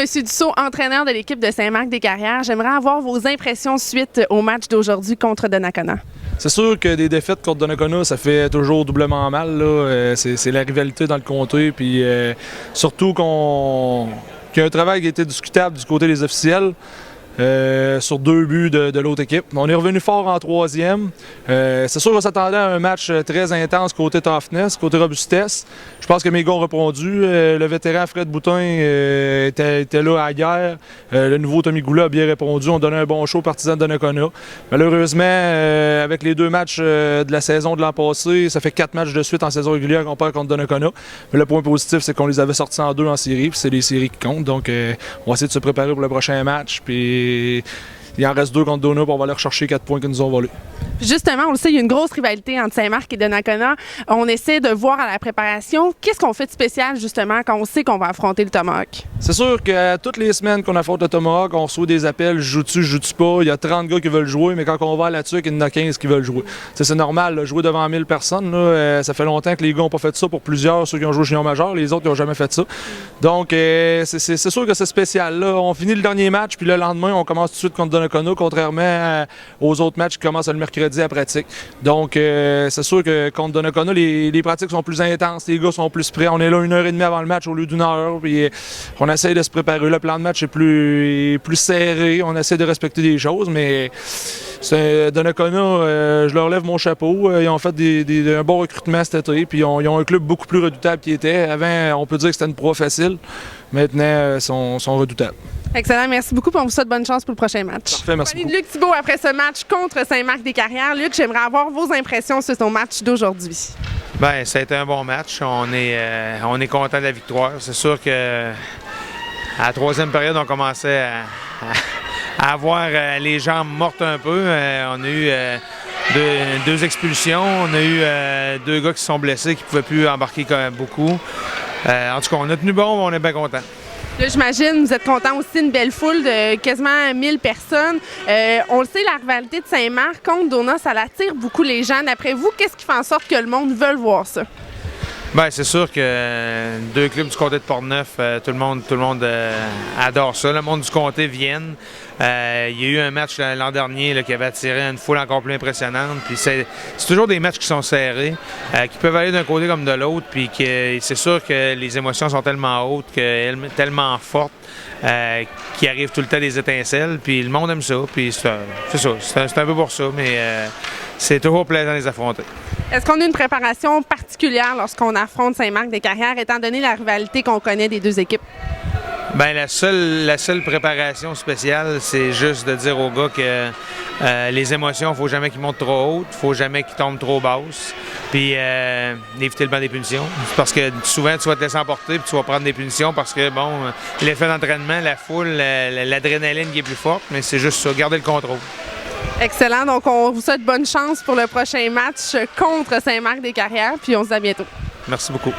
M. Dussault, entraîneur de l'équipe de Saint-Marc-des-Carrières. J'aimerais avoir vos impressions suite au match d'aujourd'hui contre Donnacona. C'est sûr que des défaites contre Donnacona, ça fait toujours doublement mal. C'est la rivalité dans le comté. Puis surtout qu'il y a un travail qui a été discutable du côté des officiels. Sur 2 buts de l'autre équipe. On est revenu fort en 3e. C'est sûr qu'on s'attendait à un match très intense côté toughness, côté robustesse. Je pense que mes gars ont répondu. Le vétéran Fred Boutin était là à la guerre. Le nouveau Tommy Goula a bien répondu. On donnait un bon show aux partisans de Donnacona. Malheureusement, avec les 2 matchs de la saison de l'an passé, ça fait 4 matchs de suite en saison régulière qu'on perd contre Donnacona. Mais le point positif, c'est qu'on les avait sortis en 2 en série, puis c'est les séries qui comptent. Donc, on va essayer de se préparer pour le prochain match. Puis il en reste 2 contre Donna, puis on va aller rechercher 4 points qu'ils nous ont volés. Justement, on le sait, il y a une grosse rivalité entre Saint-Marc et Donnacona. On essaie de voir à la préparation qu'est-ce qu'on fait de spécial, justement, quand on sait qu'on va affronter le Tomahawk. C'est sûr que toutes les semaines qu'on affronte le Tomahawk, on reçoit des appels, joue-tu pas. Il y a 30 gars qui veulent jouer, mais quand on va là-dessus, il y en a 15 qui veulent jouer. C'est normal, là, jouer devant 1000 personnes, là, ça fait longtemps que les gars n'ont pas fait ça pour plusieurs, ceux qui ont joué junior majeur, les autres, ils n'ont jamais fait ça. Donc, c'est sûr que c'est spécial. Là, on finit le dernier match, puis le lendemain, on commence tout de suite contre Donnacona, contrairement aux autres matchs qui commencent le mercredi à pratique. Donc, c'est sûr que contre Donnacona, les pratiques sont plus intenses, les gars sont plus prêts. On est là 1h30 avant le match au lieu d'1 heure, puis on essaie de se préparer. Le plan de match est plus serré, on essaie de respecter des choses, mais Donnacona, je leur lève mon chapeau. Ils ont fait un bon recrutement cet été, puis ils ont un club beaucoup plus redoutable qu'ils étaient. Avant, on peut dire que c'était une proie facile. Maintenant, ils sont redoutables. Excellent, merci beaucoup. On vous souhaite bonne chance pour le prochain match. Parfait, merci beaucoup. Luc Thibault après ce match contre Saint-Marc-des-Carrières. Luc, j'aimerais avoir vos impressions sur ton match d'aujourd'hui. Bien, ça a été un bon match. On est content de la victoire. C'est sûr que à la 3e période, on commençait à avoir les jambes mortes un peu. On a eu 2 expulsions. On a eu 2 gars qui se sont blessés, qui ne pouvaient plus embarquer quand même beaucoup. En tout cas, on a tenu bon, on est bien contents. Là, j'imagine, vous êtes content aussi, une belle foule de quasiment 1000 personnes. On le sait, la rivalité de Saint-Marc contre Donat, ça attire beaucoup les gens. D'après vous, qu'est-ce qui fait en sorte que le monde veuille voir ça? Bien, c'est sûr que 2 clubs du comté de Portneuf, tout le monde adore ça. Le monde du comté vienne. Il y a eu un match l'an dernier là, qui avait attiré une foule encore plus impressionnante. Puis c'est toujours des matchs qui sont serrés, qui peuvent aller d'un côté comme de l'autre. Puis c'est sûr que les émotions sont tellement hautes, tellement fortes, qu'il arrive tout le temps des étincelles. Puis le monde aime ça. Puis c'est un peu pour ça, mais c'est toujours plaisant de les affronter. Est-ce qu'on a une préparation particulière lorsqu'on affronte Saint-Marc-des-Carrières, étant donné la rivalité qu'on connaît des 2 équipes? Bien, la seule préparation spéciale, c'est juste de dire aux gars que les émotions, il ne faut jamais qu'ils montent trop hautes, il ne faut jamais qu'ils tombent trop basses, puis d'éviter le banc des punitions. Parce que souvent, tu vas te laisser emporter, puis tu vas prendre des punitions parce que, bon, l'effet d'entraînement, la foule, l'adrénaline qui est plus forte, mais c'est juste ça, garder le contrôle. Excellent. Donc, on vous souhaite bonne chance pour le prochain match contre Saint-Marc-des-Carrières, puis on se dit à bientôt. Merci beaucoup.